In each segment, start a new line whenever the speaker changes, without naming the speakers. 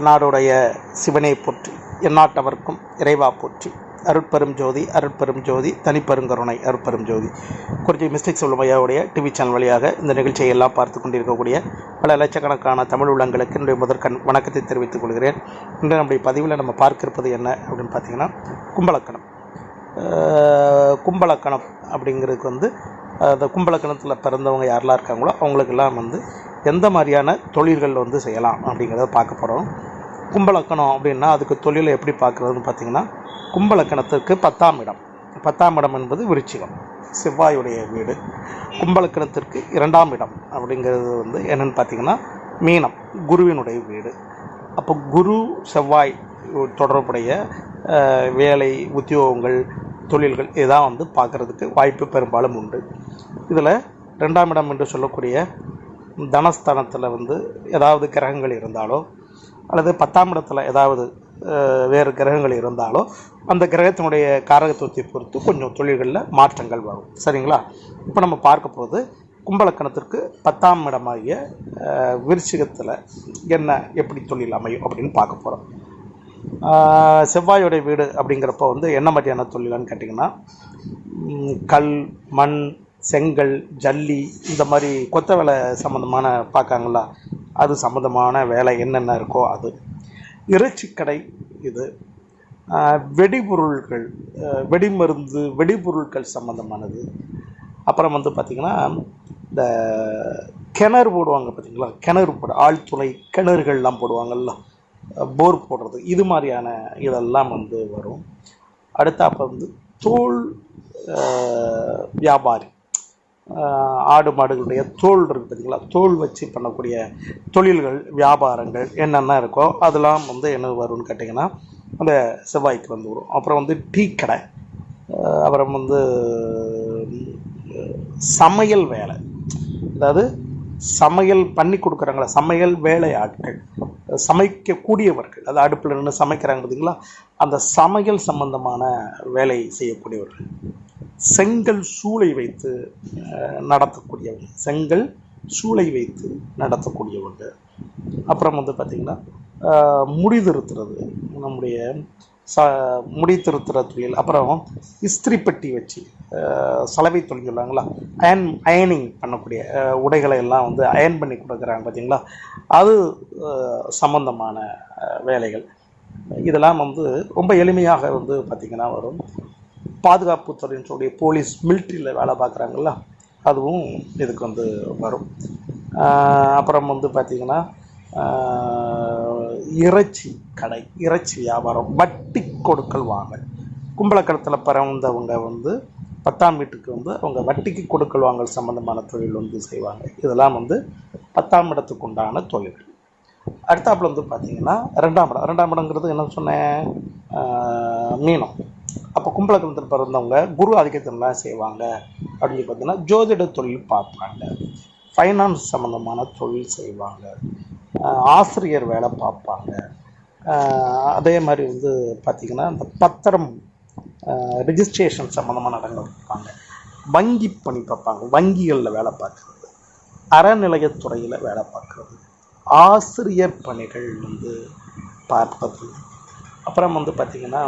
தென்னாடுடைய சிவனை போற்றி, எந்நாட்டவர்க்கும் இறைவா போற்றி. அருட்பெரும் ஜோதி அருட்பெரும் ஜோதி தனிப்பெருங்கருணை அருட்பெரும் ஜோதி. குறிச்சி மிஸ்டேக் சொல்லும் ஐயாவுடைய டிவி சேனல் வழியாக இந்த நிகழ்ச்சியை எல்லாம் பார்த்து கொண்டிருக்கக்கூடிய பல லட்சக்கணக்கான தமிழ் உள்ளங்களுக்கு என்னுடைய முதற்கண் வணக்கத்தை தெரிவித்துக் கொள்கிறேன். இன்று நம்முடைய பதிவில் நம்ம பார்க்க இருப்பது என்ன அப்படின்னு பார்த்தீங்கன்னா, கும்பலக்கணம். கும்பலக்கணம் அப்படிங்கிறதுக்கு அந்த கும்பலக்கணத்தில் பிறந்தவங்க யாரெல்லாம் இருக்காங்களோ அவங்களுக்கெல்லாம் எந்த மாதிரியான தொழில்கள் செய்யலாம் அப்படிங்கிறத பார்க்க போகிறோம். கும்பலக்கணம் அப்படின்னா அதுக்கு தொழிலை எப்படி பார்க்குறதுன்னு பார்த்திங்கன்னா, கும்பலக்கணத்துக்கு 10ஆம் இடம். 10ஆம் இடம் என்பது விருச்சிகம், செவ்வாயுடைய வீடு. கும்பலக்கணத்திற்கு 2ஆம் இடம் அப்படிங்கிறது என்னென்னு பார்த்திங்கன்னா மீனம், குருவினுடைய வீடு. அப்போ குரு செவ்வாய் தொடர்புடைய வேலை, உத்தியோகங்கள், தொழில்கள் இதான் பார்க்குறதுக்கு வாய்ப்பு பெரும்பாலும் உண்டு. இதில் 2ஆம் இடம் என்று சொல்லக்கூடிய தனஸ்தானத்தில் ஏதாவது கிரகங்கள் இருந்தாலோ அல்லது 10ஆம் இடத்துல ஏதாவது வேறு கிரகங்கள் இருந்தாலோ அந்த கிரகத்தினுடைய காரகத்துவத்தை பொறுத்து கொஞ்சம் தொழில்களில் மாற்றங்கள் வரும். சரிங்களா? இப்போ நம்ம பார்க்க போது கும்பலக்கணத்திற்கு 10ஆம் இடமாகிய விருச்சிகத்தில் எப்படி தொழில் அமையும் அப்படின்னு பார்க்க போகிறோம். செவ்வாயோடைய வீடு அப்படிங்கிறப்போ என்ன மாதிரியான தொழில்னு கேட்டிங்கன்னா, கல், மண், செங்கல், ஜல்லி, இந்த மாதிரி கொத்த வேலை சம்மந்தமான பார்க்காங்களா, அது சம்மந்தமான வேலை என்னென்ன இருக்கோ அது. இறைச்சிக்கடை, இது வெடிபொருள்கள், வெடிமருந்து, வெடிபொருட்கள் சம்மந்தமானது. அப்புறம் பார்த்திங்கன்னா, இந்த கிணறு போடுவாங்க பார்த்திங்களா, கிணறு போட ஆழ்துளை கிணறுகள்லாம் போடுவாங்கள்ல, போர் போடுறது, இது மாதிரியான இதெல்லாம் வரும். அடுத்தாப்போ தோல் வியாபாரி, ஆடு மாடுகளுடைய தோல் இருக்குது பார்த்திங்களா, தோல் வச்சு பண்ணக்கூடிய தொழில்கள், வியாபாரங்கள் என்னென்ன இருக்கோ அதெல்லாம் என்ன வரும்னு கேட்டிங்கன்னா அந்த செவ்வாய்க்கு வரும். அப்புறம் டீ கடை, அப்புறம் சமையல் வேலை, அதாவது சமையல் பண்ணி கொடுக்குறாங்களா, சமையல் வேலை ஆட்கள், சமைக்கக்கூடியவர்கள், அது அடுப்பில் நின்று சமைக்கிறாங்க பார்த்திங்களா, அந்த சமையல் சம்பந்தமான வேலை செய்யக்கூடியவர்கள். செங்கல் சூளை வைத்து நடத்தக்கூடியவங்க, செங்கல் சூளை வைத்து நடத்தக்கூடியவங்க. அப்புறம் பார்த்திங்கன்னா முடி திருத்துறது, நம்முடைய முடி திருத்துற தொழில். அப்புறம் இஸ்திரி பெட்டி வச்சு சலவை தொழில் சொல்லுவாங்களா, அயனிங் பண்ணக்கூடிய உடைகளை எல்லாம் அயன் பண்ணி கொடுக்குறாங்க பார்த்திங்களா, அது சம்பந்தமான வேலைகள். இதெல்லாம் ரொம்ப எளிமையாக பார்த்திங்கன்னா வரும். பாதுகாப்பு துறைன்னு சொல்லி போலீஸ், மிலிட்ரியில் வேலை பார்க்குறாங்கல்ல, அதுவும் இதுக்கு வரும். அப்புறம் பார்த்திங்கன்னா இறைச்சி கடை, இறைச்சி வியாபாரம், வட்டி கொடுக்கல் வாங்கல். கும்பலக்கணத்தில் பிறந்தவங்க 10ஆம் வீட்டுக்கு அவங்க வட்டிக்கு கொடுக்கல் வாங்கல் சம்மந்தமான தொழில் செய்வாங்க. இதெல்லாம் 10ஆம் இடத்துக்கு உண்டான தொழில்கள். அடுத்தாப்புல பார்த்திங்கன்னா 2ஆம் இடம். 2ஆம் இடங்கிறது என்ன சொன்னேன், மீனம். அப்போ கும்பலக்கணத்தில் பிறந்தவங்க குரு ஆதிக்கத்திலாம் செய்வாங்க அப்படின்னு பார்த்தீங்கன்னா ஜோதிட தொழில் பார்ப்பாங்க, ஃபைனான்ஸ் சம்மந்தமான தொழில் செய்வாங்க, ஆசிரியர் வேலை பார்ப்பாங்க. அதே மாதிரி பார்த்திங்கன்னா இந்த பத்திரம், ரிஜிஸ்ட்ரேஷன் சம்மந்தமான இடங்கள் பார்ப்பாங்க, வங்கி பணி பார்ப்பாங்க, வங்கிகளில் வேலை பார்க்குறது, அறநிலையத்துறையில் வேலை பார்க்குறது, ஆசிரியர் பணிகள் பார்ப்பது. அப்புறம் பார்த்திங்கன்னா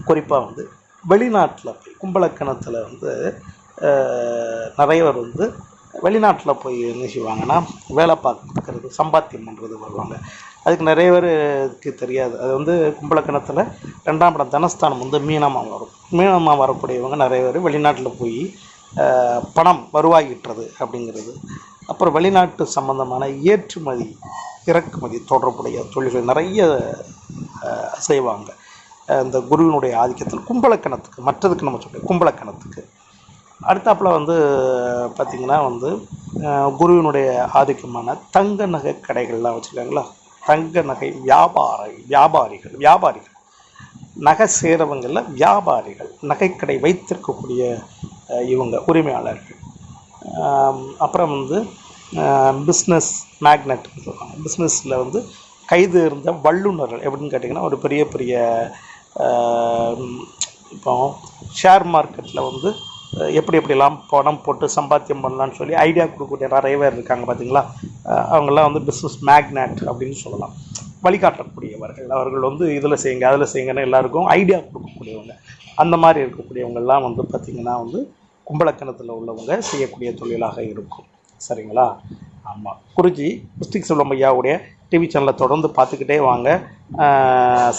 குறிப்பாக வெளிநாட்டில் போய் கும்பலக்கணத்தில் நிறைய பேர் வெளிநாட்டில் போய் என்ன செய்வாங்கன்னா வேலை பார்க்குறது, சம்பாத்தியம் பண்ணுறது வருவாங்க. அதுக்கு நிறைய பேருக்கு தெரியாது. அது கும்பலக்கணத்தில் 2ஆம் இடம் தனஸ்தானம் மீனமாக வரும். மீனமாக வரக்கூடியவங்க நிறைய பேர் வெளிநாட்டில் போய் பணம் வருவாயிட்டுறது அப்படிங்கிறது. அப்புறம் வெளிநாட்டு சம்பந்தமான ஏற்றுமதி, இறக்குமதி தொடர்புடைய தொழில்கள் நிறைய செய்வாங்க இந்த குருவினுடைய ஆதிக்கத்தில். கும்பலக்கணத்துக்கு, மற்றதுக்கு நம்ம சொல்கிறோம் கும்பலக்கணத்துக்கு. அடுத்தாப்பில் பார்த்திங்கன்னா குருவினுடைய ஆதிக்கமான தங்க நகை கடைகள்லாம் வச்சுருக்காங்களா, தங்க நகை வியாபாரிகள், நகை சேரவங்களில் வியாபாரிகள், நகைக்கடை வைத்திருக்கக்கூடிய இவங்க உரிமையாளர்கள். அப்புறம் பிஸ்னஸ் மேக்னெட் சொல்லுவாங்க. பிஸ்னஸில் கைது இருந்த வல்லுநர்கள் எப்படின்னு கேட்டிங்கன்னா, ஒரு பெரிய பெரிய இப்போ ஷேர் மார்க்கெட்டில் எப்படி எப்படிலாம் பணம் போட்டு சம்பாத்தியம் பண்ணலான்னு சொல்லி ஐடியா கொடுக்கக்கூடிய நிறைய பேர் இருக்காங்க பார்த்தீங்களா. அவங்கெல்லாம் வந்து பிஸ்னஸ் மேக்னட் அப்படின்னு சொல்லலாம். வழிகாட்டக்கூடியவர்கள். அவர்கள் வந்து இதில் செய்யுங்க அதில் செய்யுங்கன்னு எல்லாருக்கும் ஐடியா கொடுக்கக்கூடியவங்க. அந்த மாதிரி இருக்கக்கூடியவங்கெல்லாம் வந்து பார்த்திங்கன்னா வந்து கும்பலக்கணத்தில் உள்ளவங்க செய்யக்கூடிய தொழிலாக இருக்கும். சரிங்களா? ஆமாம். குருஜி மிஸ்டிக் செல்வம் ஐயாவுடைய டிவி சேனலை தொடர்ந்து பார்த்துக்கிட்டே வாங்க.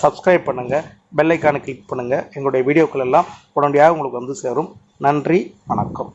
சப்ஸ்கிரைப் பண்ணுங்கள், பெல் ஐக்கானை கிளிக் பண்ணுங்கள். எங்களுடைய வீடியோக்கள் எல்லாம் உடனடியாக உங்களுக்கு வந்து சேரும். நன்றி, வணக்கம்.